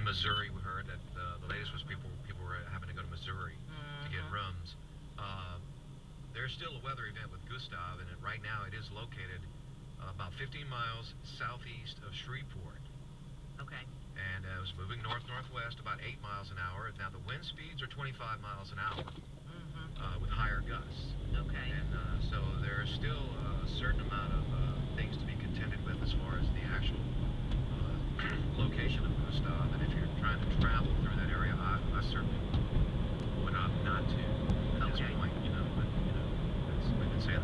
Missouri, we heard that the latest was people were having to go to Missouri to get rooms. There's still a weather event with Gustav, and right now it is located about 15 miles southeast of Shreveport. Okay. And it was moving north-northwest about 8 miles an hour. Now the wind speeds are 25 miles an hour with higher gusts. Okay. And so there's still a certain amount of things to be contended with as far as the actual location of Gustav. And if you're trying to travel through that area, I certainly would opt not to at this point. But we've been saying.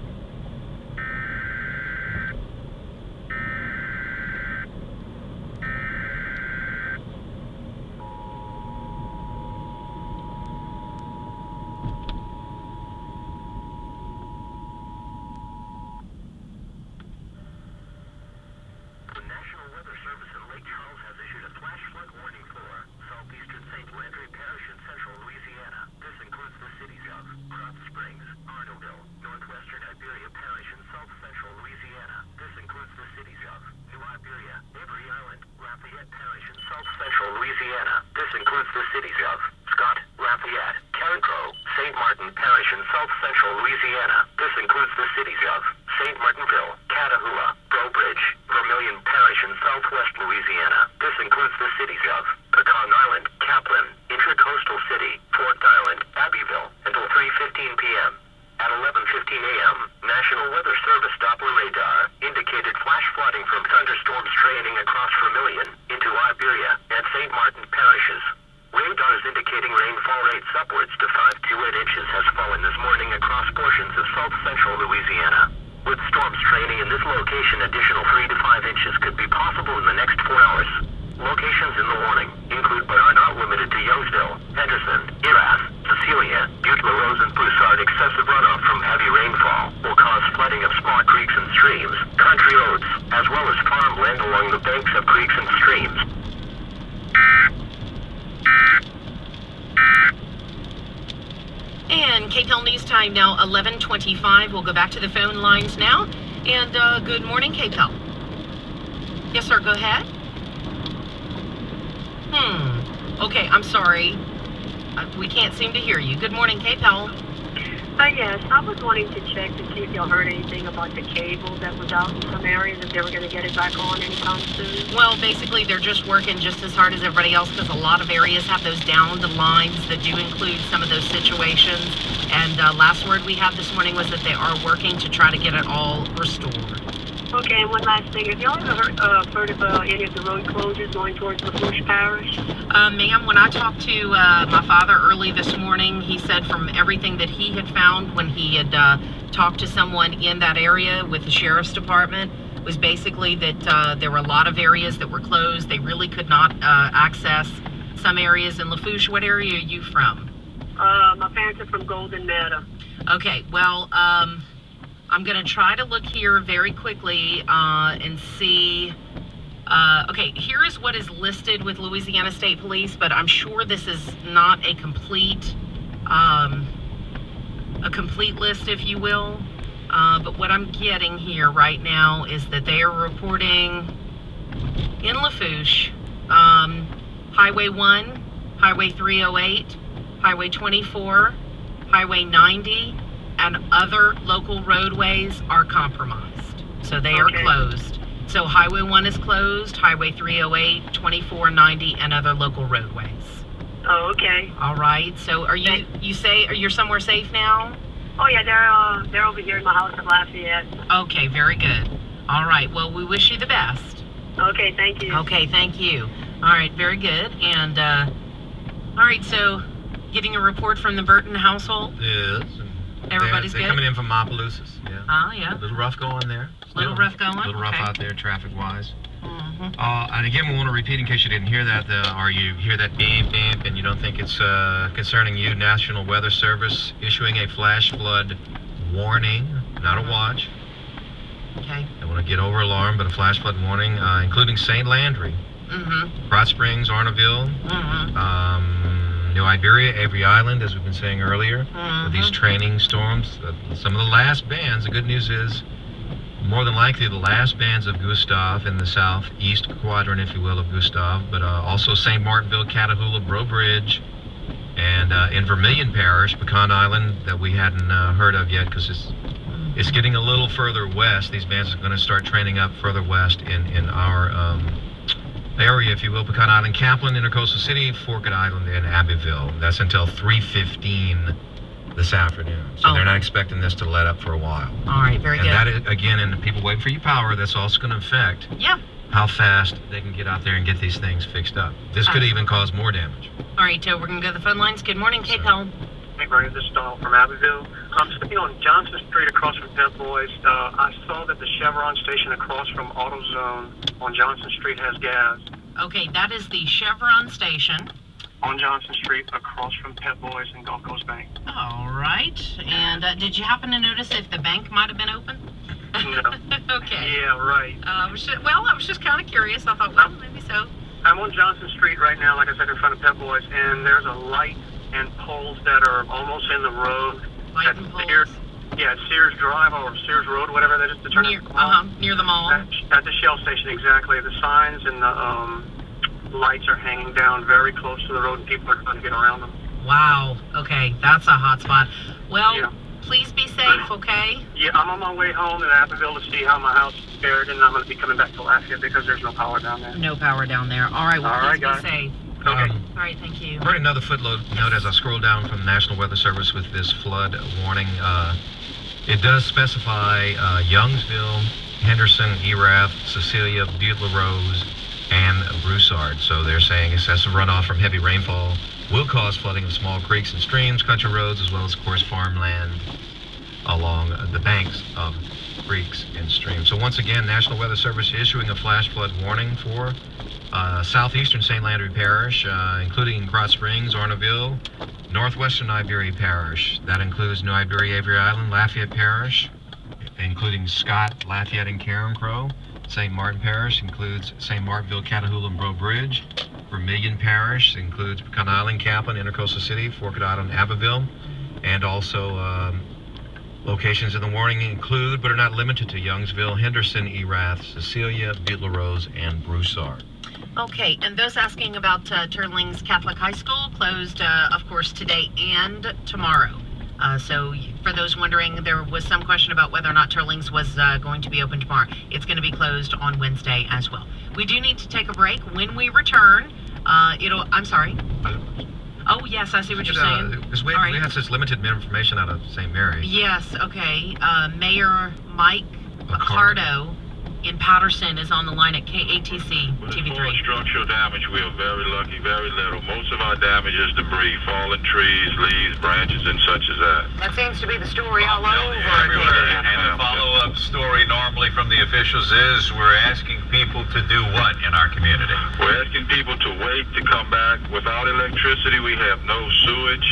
Lafayette Parish in south-central Louisiana. This includes the cities of Scott, Lafayette, Carencro, St. Martin Parish in south-central Louisiana. This includes the cities of St. Martinville, Catahoula, Breaux Bridge, Vermilion Parish in southwest Louisiana. This includes the cities of Pecan Island, Kaplan, Intracoastal City, Fort Island, Abbeville, until 3:15 p.m. At 11:15 a.m., National Weather Service Doppler radar indicated flash flooding from thunderstorms draining across Vermilion into Iberia and St. Martin parishes. Radar is indicating rainfall rates upwards to 5 to 8 inches has fallen this morning across portions of south-central Louisiana. With storms draining in this location, additional 3 to 5 inches could be possible in the next 4 hours. Locations in the warning include but are not limited to Youngsville, Henderson, Erath, Cecilia, Butte, LaRose, and Broussard. Excessive runoff from heavy rainfall will cause flooding of small creeks and streams, country roads, as well as farmland along the banks of creeks and streams. And KPEL News Time now 11:25. We'll go back to the phone lines now. And good morning, KPEL. Yes, sir. Go ahead. Okay, I'm sorry. We can't seem to hear you. Good morning, KPEL. Yes, I was wanting to check to see if y'all heard anything about the cable that was out in some areas, if they were going to get it back on anytime soon. Well, basically, they're just working just as hard as everybody else because a lot of areas have those downed lines that do include some of those situations. And last word we had this morning was that they are working to try to get it all restored. Okay, and one last thing. Have y'all ever heard of any of the road closures going towards Lafayette Parish? Ma'am, when I talked to my father early this morning, he said from everything that he had found when he had talked to someone in that area with the sheriff's department was basically that there were a lot of areas that were closed. They really could not access some areas in Lafourche. What area are you from? My parents are from Golden Meadow. Okay, well, I'm going to try to look here very quickly and see. Okay, here is what is listed with Louisiana State Police, but I'm sure this is not a complete list, if you will. But what I'm getting here right now is that they are reporting in Lafourche, Highway 1, Highway 308, Highway 24, Highway 90, and other local roadways are compromised. So they are closed. So Highway 1 is closed, Highway 308, 24, 90, and other local roadways. Oh, okay. All right. So are you're somewhere safe now? Oh, yeah, they're over here in my house in Lafayette. Okay, very good. All right. Well, we wish you the best. Okay, thank you. Okay, thank you. All right, very good. And, all right, so getting a report from the Burton household? Yes. Everybody's good? They're coming in from Opelousas. Yeah. Oh, yeah. A little rough going there. Little rough going? A little rough Okay. out there traffic-wise. And again, we want to repeat in case you didn't hear that, or you hear that beep, beep, and you don't think it's concerning you, National Weather Service issuing a flash flood warning, not a watch. Okay. Don't want to get over alarmed, but a flash flood warning, including St. Landry, Hot Springs, Arnaville, New Iberia, Avery Island, as we've been saying earlier, with these training storms. Some of the last bands, the good news is more than likely the last bands of Gustav in the southeast quadrant, if you will, of Gustav, but also St. Martinville, Catahoula, Breaux Bridge, and in Vermilion Parish, Pecan Island, that we hadn't heard of yet because it's getting a little further west. These bands are going to start training up further west in our area, if you will. Pecan Island, Kaplan, Intercoastal City, Forked Island, and Abbeville. That's until 3:15 this afternoon. So they're not expecting this to let up for a while. All right, very good. And that is, again, and people wait for your power, that's also going to affect how fast they can get out there and get these things fixed up. This could even cause more damage. All right, we're going to go to the phone lines. Good morning, Cape Hill. Hey, Brian, this is Donald from Abbeville. I'm sitting on Johnson Street across from Pep Boys. I saw that the Chevron station across from AutoZone on Johnson Street has gas. Okay, that is the Chevron station. On Johnson Street across from Pep Boys and Gulf Coast Bank. All right. And did you happen to notice if the bank might have been open? No. Okay. Yeah, right. I was just kind of curious. I thought, well, maybe so. I'm on Johnson Street right now, like I said, in front of Pep Boys, and there's a light and poles that are almost in the road. Light and poles? Yeah, Sears Drive or Sears Road, whatever that is, to turn near the mall. At the Shell station, exactly. The signs and the lights are hanging down very close to the road, and people are trying to get around them. Wow. Okay, that's a hot spot. Well, please be safe, okay? Yeah, I'm on my way home to Abbeville to see how my house is fared, and I'm going to be coming back to Lafayette because there's no power down there. No power down there. All right, well, please be safe. Okay. All right, thank you. Heard another footnote as I scroll down from the National Weather Service with this flood warning. It does specify Youngsville, Henderson, Erath, Cecilia, Butte-LaRose, and Broussard. So they're saying excessive runoff from heavy rainfall will cause flooding of small creeks and streams, country roads, as well as, of course, farmland along the banks of creeks and streams. So once again, National Weather Service issuing a flash flood warning for southeastern St. Landry Parish, including Krotz Springs, Orneville, northwestern Iberia Parish. That includes New Iberia, Avery Island, Lafayette Parish, including Scott, Lafayette, and Carencro. St. Martin Parish includes St. Martinville, Catahoula, and Breaux Bridge. Vermilion Parish includes Pecan Island, Kaplan, Intercoastal City, Forked Island, Abbeville. And also locations in the warning include, but are not limited to, Youngsville, Henderson, Erath, Cecilia, Butte-LaRose, and Broussard. Okay, and those asking about Turlings Catholic High School closed, of course, today and tomorrow. So for those wondering, there was some question about whether or not Turlings was going to be open tomorrow. It's going to be closed on Wednesday as well. We do need to take a break. When we return, I'm sorry. Oh, yes, I see what you're saying. Because we have such limited information out of St. Mary's. Yes, okay. Mayor Mike Accardo in Patterson is on the line at KATC TV3. For structural damage, we are very lucky, very little. Most of our damage is debris, fallen trees, leaves, branches, and such as that. That seems to be the story all over. And the follow-up story normally from the officials is we're asking people to do what in our community? We're asking people to wait to come back. Without electricity, we have no sewage.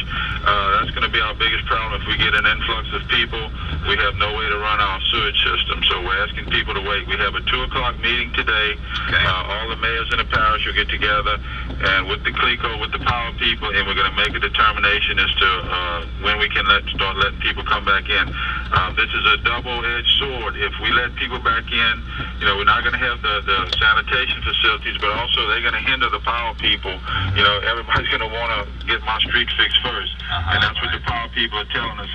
That's going to be our biggest problem. If we get an influx of people, we have no way to run our sewage system. So we're asking people to wait. We have a 2 o'clock meeting today. Okay. All the mayors in the parish will get together and with the CLECO, with the power people, and we're going to make a determination as to when we can start letting people come back in. This is a double-edged sword. If we let people back in, we're not going to have the sanitation facilities, but also they're going to hinder the power people. Everybody's going to want to get my streets fixed first, and that's what the power people are telling us.